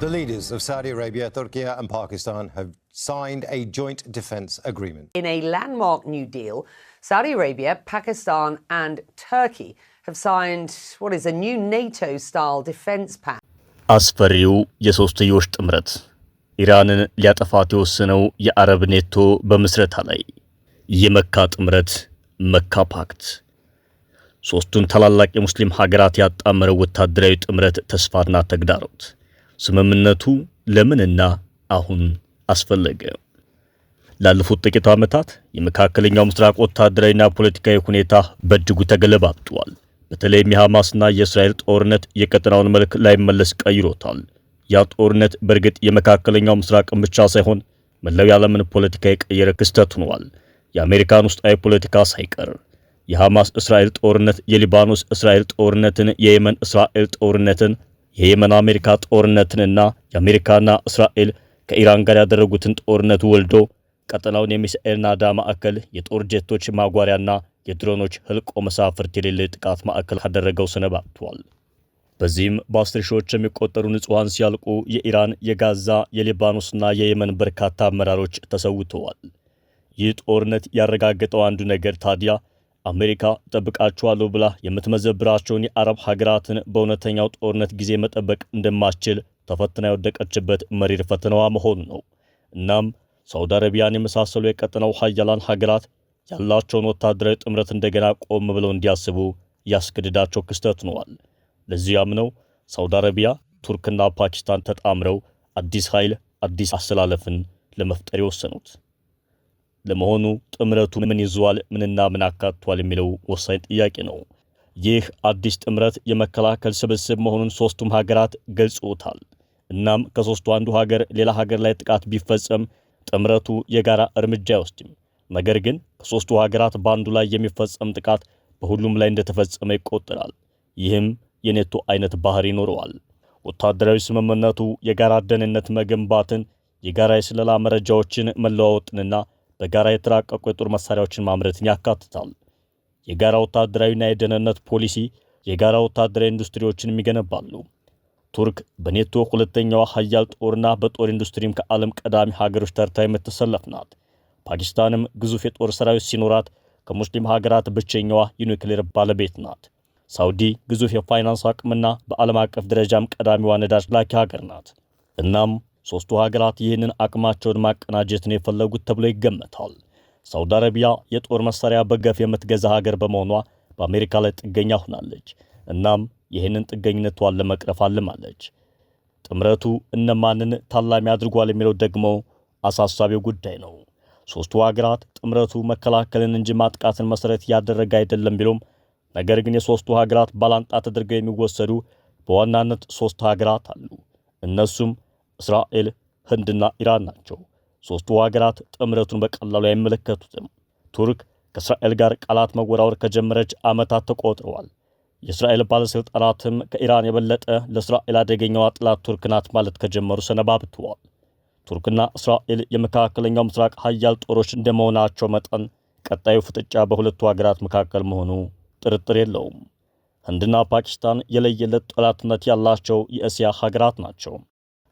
The leaders of Saudi Arabia, Turkey and Pakistan have signed a joint defence agreement. In a landmark new deal, Saudi Arabia, Pakistan and Turkey have signed what is a new NATO-style defence pact. አስፈሪው የሶስትዮሽ ጥምረት ኢራንን ሊያጠፋት የወሰነው የአረብ ኔቶ በምስረታ ላይ የመካ ጥምረት መካ ፓክት ሶስቱን ታላላቅ የሙስሊም ሀገራት ያጣመረው ወታደራዊ ጥምረት ተስፋና ተግዳሮት ስምምነቱ ለምንና አሁን አስፈለገ? ላለፉት ጥቂት ዓመታት የመካከለኛው ምስራቅ ወታደራዊና ፖለቲካዊ ሁኔታ በእጅጉ ተገለባብጧል። በተለይም የሐማስና የእስራኤል ጦርነት የቀጠናውን መልክ ላይመለስ ቀይሮታል። ያ ጦርነት በእርግጥ የመካከለኛው ምስራቅን ብቻ ሳይሆን መላው የዓለምን ፖለቲካ የቀየረ ክስተት ሆኗል። የአሜሪካን ውስጣዊ ፖለቲካ ሳይቀር የሐማስ እስራኤል ጦርነት የሊባኖስ እስራኤል ጦርነትን የየመን እስራኤል ጦርነትን የየመን አሜሪካ ጦርነትንና የአሜሪካና እስራኤል ከኢራን ጋር ያደረጉትን ጦርነት ወልዶ ቀጠናውን የሚሳኤልና ናዳ ማዕከል የጦር ጀቶች ማጓሪያና የድሮኖች ህልቆ መሳፍርት የሌለ ጥቃት ማዕከል ያደረገው ሰነባብቷል። በዚህም በአስር ሺዎች የሚቆጠሩ ንጹሃን ሲያልቁ የኢራን የጋዛ የሊባኖስና የየመን በርካታ አመራሮች ተሰውተዋል። ይህ ጦርነት ያረጋገጠው አንዱ ነገር ታዲያ አሜሪካ ጠብቃቸዋለሁ ብላ የምትመዘብራቸውን የአረብ ሀገራትን በእውነተኛው ጦርነት ጊዜ መጠበቅ እንደማትችል ተፈትና የወደቀችበት መሪር ፈተናዋ መሆኑ ነው። እናም ሳውዲ አረቢያን የመሳሰሉ የቀጠናው ሀያላን ሀገራት ያላቸውን ወታደራዊ ጥምረት እንደገና ቆም ብለው እንዲያስቡ ያስገድዳቸው ክስተት ሆኗል። ለዚያም ነው ሳውዲ አረቢያ፣ ቱርክና ፓኪስታን ተጣምረው አዲስ ኃይል አዲስ አሰላለፍን ለመፍጠር የወሰኑት። ለመሆኑ ጥምረቱ ምን ይዟል? ምንና ምን አካቷል? የሚለው ወሳኝ ጥያቄ ነው። ይህ አዲስ ጥምረት የመከላከል ስብስብ መሆኑን ሶስቱም ሀገራት ገልጸውታል። እናም ከሶስቱ አንዱ ሀገር ሌላ ሀገር ላይ ጥቃት ቢፈጸም ጥምረቱ የጋራ እርምጃ አይወስድም። ነገር ግን ከሶስቱ ሀገራት በአንዱ ላይ የሚፈጸም ጥቃት በሁሉም ላይ እንደተፈጸመ ይቆጠራል። ይህም የኔቶ አይነት ባህሪ ይኖረዋል። ወታደራዊ ስምምነቱ የጋራ ደህንነት መገንባትን፣ የጋራ የስለላ መረጃዎችን መለዋወጥንና በጋራ የተራቀቁ የጦር መሳሪያዎችን ማምረትን ያካትታል። የጋራ ወታደራዊና የደህንነት ፖሊሲ የጋራ ወታደራዊ ኢንዱስትሪዎችን ይገነባሉ። ቱርክ በኔቶ ሁለተኛዋ ሀያል ጦርና በጦር ኢንዱስትሪም ከዓለም ቀዳሚ ሀገሮች ተርታ የምትሰለፍ ናት። ፓኪስታንም ግዙፍ የጦር ሰራዊት ሲኖራት ከሙስሊም ሀገራት ብቸኛዋ የኒውክሌር ባለቤት ናት። ሳውዲ ግዙፍ የፋይናንስ አቅምና በዓለም አቀፍ ደረጃም ቀዳሚዋ ነዳጅ ላኪ ሀገር ናት። እናም ሶስቱ ሀገራት ይህንን አቅማቸውን ማቀናጀትን የፈለጉት ተብሎ ይገመታል። ሳውዲ አረቢያ የጦር መሳሪያ በገፍ የምትገዛ ሀገር በመሆኗ በአሜሪካ ላይ ጥገኛ ሆናለች። እናም ይህንን ጥገኝነቷን ለመቅረፍ አልማለች። ጥምረቱ እነማንን ታላሚ አድርጓል የሚለው ደግሞ አሳሳቢው ጉዳይ ነው። ሶስቱ ሀገራት ጥምረቱ መከላከልን እንጂ ማጥቃትን መሰረት ያደረገ አይደለም ቢሉም ነገር ግን የሶስቱ ሀገራት ባላንጣ ተደርገው የሚወሰዱ በዋናነት ሶስት ሀገራት አሉ። እነሱም እስራኤል፣ ህንድና ኢራን ናቸው። ሶስቱ ሀገራት ጥምረቱን በቀላሉ አይመለከቱትም። ቱርክ ከእስራኤል ጋር ቃላት መወራወር ከጀመረች ዓመታት ተቆጥረዋል። የእስራኤል ባለሥልጣናትም ከኢራን የበለጠ ለእስራኤል አደገኛዋ ጠላት ቱርክ ናት ማለት ከጀመሩ ሰነባብተዋል። ቱርክና እስራኤል የመካከለኛው ምስራቅ ሀያል ጦሮች እንደመሆናቸው መጠን ቀጣዩ ፍጥጫ በሁለቱ ሀገራት መካከል መሆኑ ጥርጥር የለውም። ህንድና ፓኪስታን የለየለት ጠላትነት ያላቸው የእስያ ሀገራት ናቸው።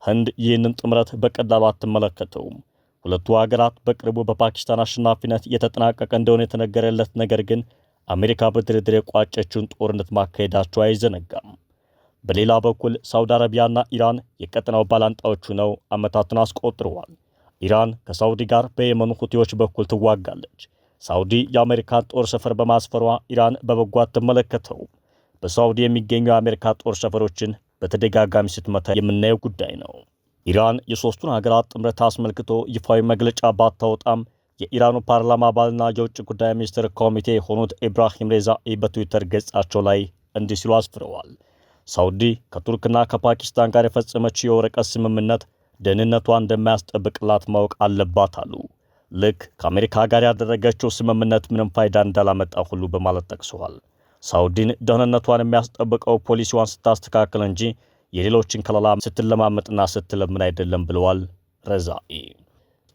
ህንድ ይህንን ጥምረት በቀላሉ አትመለከተውም። ሁለቱ ሀገራት በቅርቡ በፓኪስታን አሸናፊነት የተጠናቀቀ እንደሆነ የተነገረለት ነገር ግን አሜሪካ በድርድር የቋጨችውን ጦርነት ማካሄዳቸው አይዘነጋም። በሌላ በኩል ሳውዲ አረቢያና ኢራን የቀጠናው ባላንጣዎቹ ነው ዓመታትን አስቆጥረዋል። ኢራን ከሳውዲ ጋር በየመኑ ሁቲዎች በኩል ትዋጋለች። ሳውዲ የአሜሪካን ጦር ሰፈር በማስፈሯ ኢራን በበጎ አትመለከተው። በሳውዲ የሚገኙ የአሜሪካ ጦር ሰፈሮችን በተደጋጋሚ ስትመታ የምናየው ጉዳይ ነው። ኢራን የሶስቱን ሀገራት ጥምረት አስመልክቶ ይፋዊ መግለጫ ባታወጣም የኢራኑ ፓርላማ አባልና የውጭ ጉዳይ ሚኒስትር ኮሚቴ የሆኑት ኢብራሂም ሬዛኢ በትዊተር ገጻቸው ላይ እንዲህ ሲሉ አስፍረዋል። ሳውዲ ከቱርክና ከፓኪስታን ጋር የፈጸመችው የወረቀት ስምምነት ደህንነቷን እንደማያስጠብቅላት ማወቅ አለባት አሉ። ልክ ከአሜሪካ ጋር ያደረገችው ስምምነት ምንም ፋይዳ እንዳላመጣ ሁሉ በማለት ጠቅሰዋል። ሳውዲን ደህንነቷን የሚያስጠብቀው ፖሊሲዋን ስታስተካክል እንጂ የሌሎችን ከለላ ስትለማመጥና ስትለምን አይደለም ብለዋል ረዛኢ።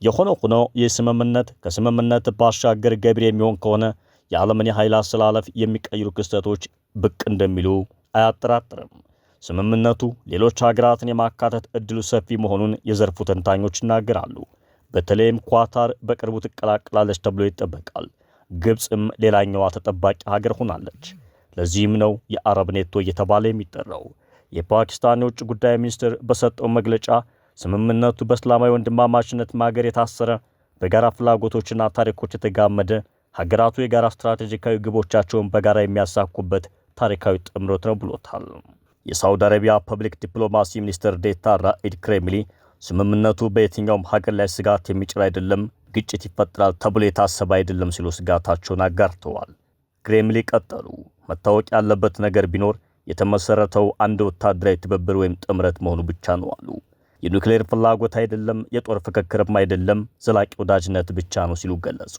የሆነ ሆኖ ይህ ስምምነት ከስምምነት ባሻገር ገቢር የሚሆን ከሆነ የዓለምን የኃይል አሰላለፍ የሚቀይሩ ክስተቶች ብቅ እንደሚሉ አያጠራጥርም። ስምምነቱ ሌሎች ሀገራትን የማካተት እድሉ ሰፊ መሆኑን የዘርፉ ተንታኞች ይናገራሉ። በተለይም ኳታር በቅርቡ ትቀላቀላለች ተብሎ ይጠበቃል። ግብፅም ሌላኛዋ ተጠባቂ ሀገር ሆናለች። ለዚህም ነው የአረብ ኔቶ እየተባለ የሚጠራው። የፓኪስታን የውጭ ጉዳይ ሚኒስትር በሰጠው መግለጫ ስምምነቱ በእስላማዊ ወንድማማችነት ማገር የታሰረ በጋራ ፍላጎቶችና ታሪኮች የተጋመደ ሀገራቱ የጋራ ስትራቴጂካዊ ግቦቻቸውን በጋራ የሚያሳኩበት ታሪካዊ ጥምረት ነው ብሎታል። የሳውዲ አረቢያ ፐብሊክ ዲፕሎማሲ ሚኒስትር ዴታ ራኢድ ክሬምሊ ስምምነቱ በየትኛውም ሀገር ላይ ስጋት የሚጭር አይደለም፣ ግጭት ይፈጠራል ተብሎ የታሰበ አይደለም ሲሉ ስጋታቸውን አጋርተዋል። ክሬምሊ ቀጠሉ። መታወቅ ያለበት ነገር ቢኖር የተመሰረተው አንድ ወታደራዊ ትብብር ወይም ጥምረት መሆኑ ብቻ ነው አሉ። የኒውክሌር ፍላጎት አይደለም፣ የጦር ፍክክርም አይደለም፣ ዘላቂ ወዳጅነት ብቻ ነው ሲሉ ገለጹ።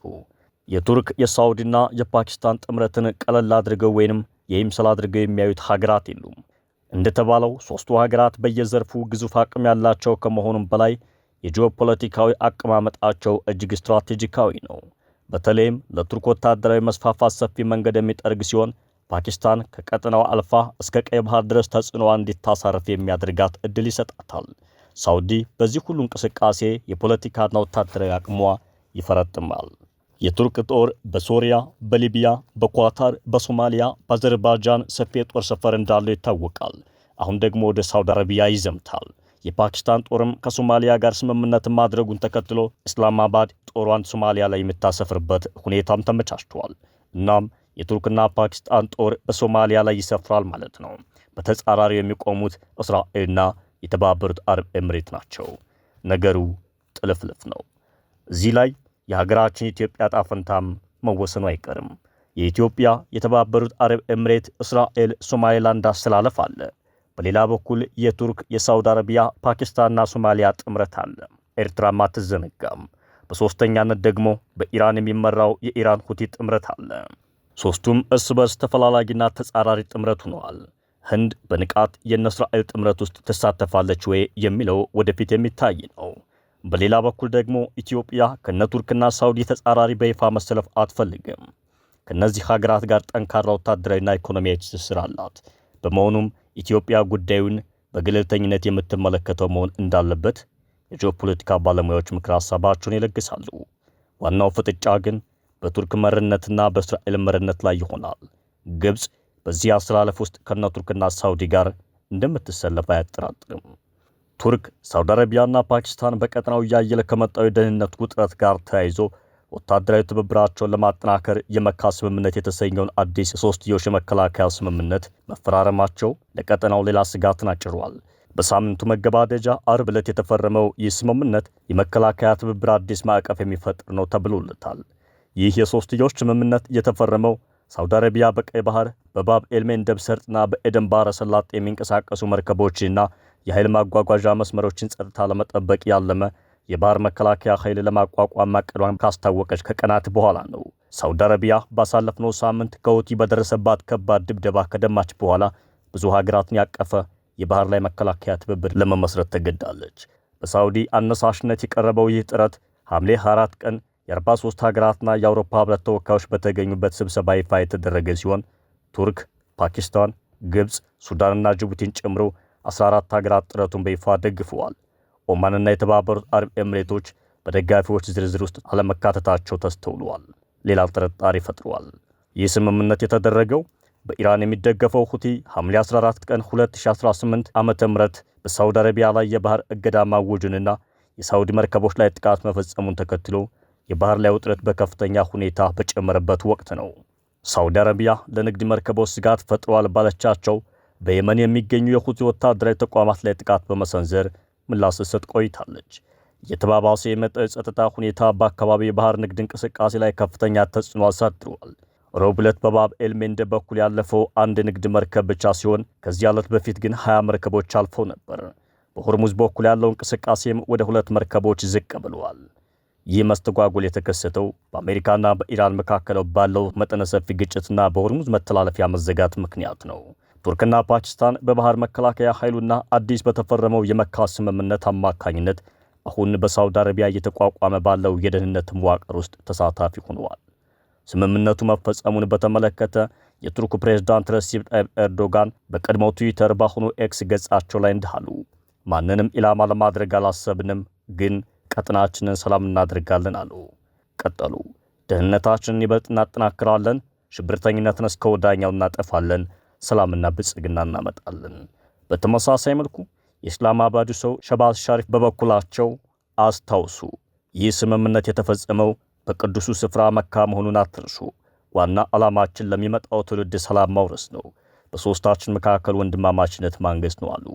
የቱርክ የሳውዲና የፓኪስታን ጥምረትን ቀለል አድርገው ወይንም የይምሰል አድርገው የሚያዩት ሀገራት የሉም። እንደተባለው ሶስቱ ሀገራት በየዘርፉ ግዙፍ አቅም ያላቸው ከመሆኑም በላይ የጂኦፖለቲካዊ አቀማመጣቸው እጅግ ስትራቴጂካዊ ነው። በተለይም ለቱርክ ወታደራዊ መስፋፋት ሰፊ መንገድ የሚጠርግ ሲሆን ፓኪስታን ከቀጠናው አልፋ እስከ ቀይ ባህር ድረስ ተጽዕኖዋ እንዲታሳርፍ የሚያደርጋት እድል ይሰጣታል። ሳውዲ በዚህ ሁሉ እንቅስቃሴ የፖለቲካና ወታደራዊ አቅሟ ይፈረጥማል። የቱርክ ጦር በሶሪያ፣ በሊቢያ፣ በኳታር፣ በሶማሊያ፣ በአዘርባይጃን ሰፊ የጦር ሰፈር እንዳለው ይታወቃል። አሁን ደግሞ ወደ ሳውዲ አረቢያ ይዘምታል። የፓኪስታን ጦርም ከሶማሊያ ጋር ስምምነት ማድረጉን ተከትሎ እስላማባድ ጦሯን ሶማሊያ ላይ የምታሰፍርበት ሁኔታም ተመቻችቷል። እናም የቱርክና ፓኪስታን ጦር በሶማሊያ ላይ ይሰፍራል ማለት ነው። በተጻራሪው የሚቆሙት እስራኤልና የተባበሩት አረብ ኤምሬት ናቸው። ነገሩ ጥልፍልፍ ነው። እዚህ ላይ የሀገራችን ኢትዮጵያ ዕጣ ፈንታም መወሰኑ አይቀርም። የኢትዮጵያ፣ የተባበሩት አረብ ኤምሬት፣ እስራኤል፣ ሶማሌላንድ አስተላለፍ አለ። በሌላ በኩል የቱርክ፣ የሳውዲ አረቢያ፣ ፓኪስታንና ሶማሊያ ጥምረት አለ። ኤርትራም አትዘነጋም። በሶስተኛነት ደግሞ በኢራን የሚመራው የኢራን ሁቲ ጥምረት አለ። ሶስቱም እርስ በርስ ተፈላላጊና ተጻራሪ ጥምረት ሆነዋል። ህንድ በንቃት የእስራኤል ጥምረት ውስጥ ትሳተፋለች ወይ የሚለው ወደፊት የሚታይ ነው። በሌላ በኩል ደግሞ ኢትዮጵያ ከነቱርክና ሳውዲ ተጻራሪ በይፋ መሰለፍ አትፈልግም። ከነዚህ ሀገራት ጋር ጠንካራ ወታደራዊና ኢኮኖሚያዊ ትስስር አላት። በመሆኑም ኢትዮጵያ ጉዳዩን በገለልተኝነት የምትመለከተው መሆን እንዳለበት የጂኦፖለቲካ ባለሙያዎች ምክር ሀሳባቸውን ይለግሳሉ። ዋናው ፍጥጫ ግን በቱርክ መሪነትና በእስራኤል መሪነት ላይ ይሆናል። ግብፅ በዚህ አስተላለፍ ውስጥ ከነቱርክና ሳውዲ ጋር እንደምትሰለፍ አያጠራጥርም። ቱርክ፣ ሳውዲ አረቢያና ፓኪስታን በቀጠናው እያየለ ከመጣው የደህንነት ውጥረት ጋር ተያይዞ ወታደራዊ ትብብራቸውን ለማጠናከር የመካ ስምምነት የተሰኘውን አዲስ የሶስትዮሽ የመከላከያ ስምምነት መፈራረማቸው ለቀጠናው ሌላ ስጋትን አጭሯል። በሳምንቱ መገባደጃ አርብ ዕለት የተፈረመው ይህ ስምምነት የመከላከያ ትብብር አዲስ ማዕቀፍ የሚፈጥር ነው ተብሎለታል። ይህ የሶስትዮሽ ስምምነት የተፈረመው ሳውዲ አረቢያ በቀይ ባህር በባብ ኤልሜንደብ ሰርጥና በኤደን ባህረ ሰላጤ የሚንቀሳቀሱ መርከቦችና የኃይል ማጓጓዣ መስመሮችን ጸጥታ ለመጠበቅ ያለመ የባህር መከላከያ ኃይል ለማቋቋም ማቀዷን ካስታወቀች ከቀናት በኋላ ነው። ሳውዲ አረቢያ ባሳለፍነው ሳምንት ከሁቲ በደረሰባት ከባድ ድብደባ ከደማች በኋላ ብዙ ሀገራትን ያቀፈ የባህር ላይ መከላከያ ትብብር ለመመስረት ተገዳለች። በሳውዲ አነሳሽነት የቀረበው ይህ ጥረት ሐምሌ 24 ቀን የ43 ሀገራትና የአውሮፓ ህብረት ተወካዮች በተገኙበት ስብሰባ ይፋ የተደረገ ሲሆን ቱርክ፣ ፓኪስታን፣ ግብፅ፣ ሱዳንና ጅቡቲን ጨምሮ 14 ሀገራት ጥረቱን በይፋ ደግፈዋል። ኦማንና የተባበሩት አረብ ኤምሬቶች በደጋፊዎች ዝርዝር ውስጥ አለመካተታቸው ተስተውሏል። ሌላ ጥርጣሬ ፈጥሯል። ይህ ስምምነት የተደረገው በኢራን የሚደገፈው ሁቲ ሐምሌ 14 ቀን 2018 ዓ.ም በሳውዲ አረቢያ ላይ የባህር እገዳ ማወጁንና የሳውዲ መርከቦች ላይ ጥቃት መፈጸሙን ተከትሎ የባህር ላይ ውጥረት በከፍተኛ ሁኔታ በጨመረበት ወቅት ነው። ሳውዲ አረቢያ ለንግድ መርከቦች ስጋት ፈጥሯል ባለቻቸው በየመን የሚገኙ የሁቲ ወታደራዊ ተቋማት ላይ ጥቃት በመሰንዘር ምላሽ ስትሰጥ ቆይታለች። የተባባሰ የመጣው የጸጥታ ሁኔታ በአካባቢው የባህር ንግድ እንቅስቃሴ ላይ ከፍተኛ ተጽዕኖ አሳድሯል። ሮብ ዕለት በባብ ኤልሜንደብ በኩል ያለፈው አንድ ንግድ መርከብ ብቻ ሲሆን ከዚህ ዕለት በፊት ግን 20 መርከቦች አልፈው ነበር። በሆርሙዝ በኩል ያለው እንቅስቃሴም ወደ 2 መርከቦች ዝቅ ብለዋል። ይህ መስተጓጎል የተከሰተው በአሜሪካና በኢራን መካከል ባለው መጠነ ሰፊ ግጭትና በሆርሙዝ መተላለፊያ መዘጋት ምክንያት ነው። ቱርክና ፓኪስታን በባህር መከላከያ ኃይሉና አዲስ በተፈረመው የመካ ስምምነት አማካኝነት አሁን በሳውዲ አረቢያ እየተቋቋመ ባለው የደህንነት መዋቅር ውስጥ ተሳታፊ ሆነዋል። ስምምነቱ መፈጸሙን በተመለከተ የቱርኩ ፕሬዝዳንት ረሲፕ ጣይብ ኤርዶጋን በቀድሞው ትዊተር በአሁኑ ኤክስ ገጻቸው ላይ እንዳሉ ማንንም ኢላማ ለማድረግ አላሰብንም፣ ግን ቀጠናችንን ሰላም እናደርጋለን አሉ። ቀጠሉ። ደህንነታችንን ይበልጥ እናጠናክራለን፣ ሽብርተኝነትን እስከ ወዳኛው እናጠፋለን፣ ሰላምና ብልጽግና እናመጣለን። በተመሳሳይ መልኩ የኢስላማባዱ ሰው ሸባዝ ሻሪፍ በበኩላቸው አስታውሱ፣ ይህ ስምምነት የተፈጸመው በቅዱሱ ስፍራ መካ መሆኑን አትርሱ። ዋና ዓላማችን ለሚመጣው ትውልድ ሰላም ማውረስ ነው። በሦስታችን መካከል ወንድማማችነት ማንገስ ነው አሉ።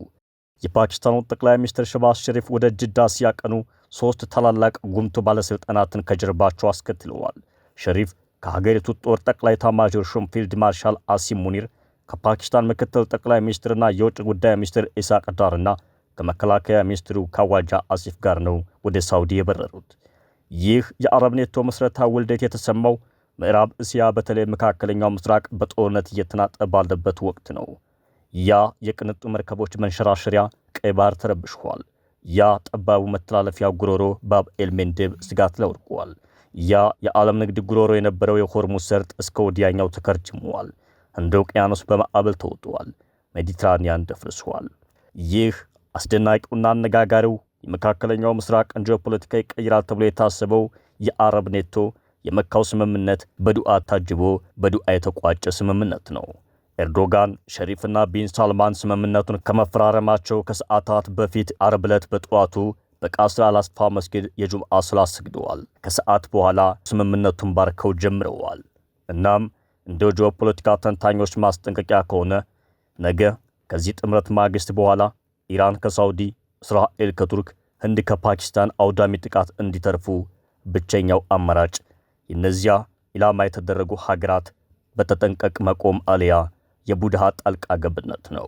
የፓኪስታኑ ጠቅላይ ሚኒስትር ሸባዝ ሸሪፍ ወደ ጅዳ ሲያቀኑ 3 ታላላቅ ጉምቱ ባለሥልጣናትን ከጀርባቸው አስከትለዋል። ሸሪፍ ከሀገሪቱ ጦር ጠቅላይ ኤታማዦር ሹም ፊልድ ማርሻል አሲም ሙኒር፣ ከፓኪስታን ምክትል ጠቅላይ ሚኒስትርና የውጭ ጉዳይ ሚኒስትር ኢሳቅ ዳርና ከመከላከያ ሚኒስትሩ ካዋጃ አሲፍ ጋር ነው ወደ ሳውዲ የበረሩት። ይህ የአረብ ኔቶ ምስረታ ውልደት የተሰማው ምዕራብ እስያ በተለይ መካከለኛው ምስራቅ በጦርነት እየተናጠ ባለበት ወቅት ነው። ያ የቅንጡ መርከቦች መንሸራሸሪያ ቀይ ባህር ተረብሿል። ያ ጠባቡ መተላለፊያ ጉሮሮ ባብ ኤልሜንዴብ ስጋት ላይ ወድቋል። ያ የዓለም ንግድ ጉሮሮ የነበረው የሆርሙዝ ሰርጥ እስከ ወዲያኛው ተከርችሟል። ህንድ ውቅያኖስ በማዕበል ተውጧል። ሜዲትራኒያን ደፍርሷል። ይህ አስደናቂውና አነጋጋሪው የመካከለኛው ምስራቅን ጂኦፖለቲካ ይቀይራል ተብሎ የታሰበው የአረብ ኔቶ የመካው ስምምነት በዱዓ ታጅቦ በዱዓ የተቋጨ ስምምነት ነው። ኤርዶጋን፣ ሸሪፍና ቢን ሳልማን ስምምነቱን ከመፈራረማቸው ከሰዓታት በፊት አርብ ዕለት በጠዋቱ በቃስር አልአስፋ መስጊድ የጁምዓ ሰላት ሰግደዋል። ከሰዓት በኋላ ስምምነቱን ባርከው ጀምረዋል። እናም እንደ ጂኦፖለቲካ ተንታኞች ማስጠንቀቂያ ከሆነ ነገ ከዚህ ጥምረት ማግስት በኋላ ኢራን ከሳውዲ፣ እስራኤል ከቱርክ፣ ህንድ ከፓኪስታን አውዳሚ ጥቃት እንዲተርፉ ብቸኛው አማራጭ የእነዚያ ኢላማ የተደረጉ ሀገራት በተጠንቀቅ መቆም አልያ የቡድሃ ጣልቃ ገብነት ነው።